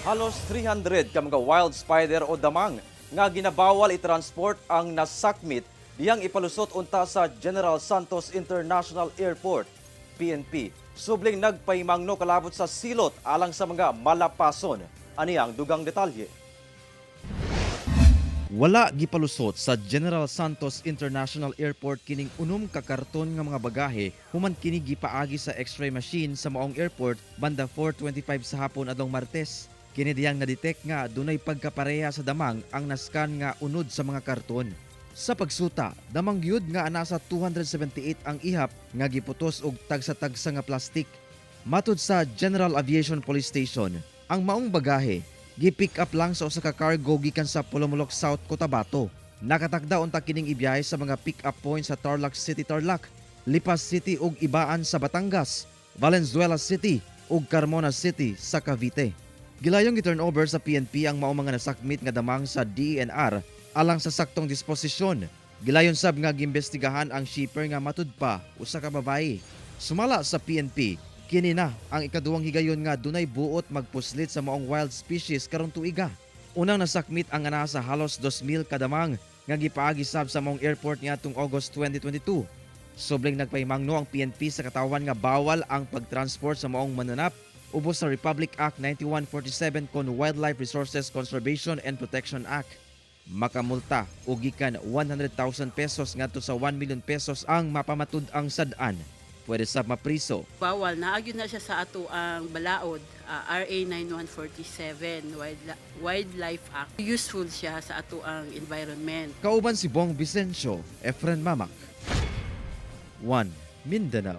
Halos 300 ka mga wild spider o damang nga ginabawal i-transport ang nasakmit diyang ipalusot unta sa General Santos International Airport, PNP. Subling nagpahimangno kalabot sa silot alang sa mga malapason. Ani ang dugang detalye. Wala gipalusot sa General Santos International Airport kining unom ka karton nga mga bagahe human kini gipaagi sa X-ray machine sa maong airport banda 4:25 sa hapon adtong Martes. Kini diyang na-detect nga dunay pagkapareha sa damang ang naskan nga unod sa mga karton. Sa pagsuta, damang gyud nga nasa 278 ang ihap nga giputos og tagsa-tagsa nga plastik. Matud sa General Aviation Police Station, ang maong bagahe gi-pick up lang sa usa ka cargo gikan sa Pulumulok South, Cotabato. Nakatakda unta kining ibiyahe sa mga pick-up points sa Tarlac City, Tarlac, Lipas City ug Ibaan sa Batangas, Valenzuela City ug Carmona City sa Cavite. Gilayong gi-turnover sa PNP ang maong mga nasakmit nga damang sa DENR alang sa saktong disposisyon. Gilayon sab nga gimbestigahan ang shipper nga matud pa usa ka babaye. Sumala sa PNP, kini na ang ikaduhang higayon nga dunay buot magpuslit sa maong wild species karong tuiga. Unang nasakmit ang ana sa halos 2,000 kadamang nga gipaagi sab sa maong airport niadtong August 2022. Sobring nagpahimangno ang PNP sa katawan nga bawal ang pagtransport sa maong mananap ubos sa Republic Act 9147 kon Wildlife Resources Conservation and Protection Act. Makamulta o gikan 100,000 pesos ngadto sa 1 million pesos ang mapamatud ang sad-an. Pwede sab mapriso. Bawal na agyon na siya sa ato ang balaod, RA 9147 Wildlife Act. Useful siya sa ato ang environment. Kauban si Bong Vicencio, Efren Mamak. 1. Mindanao.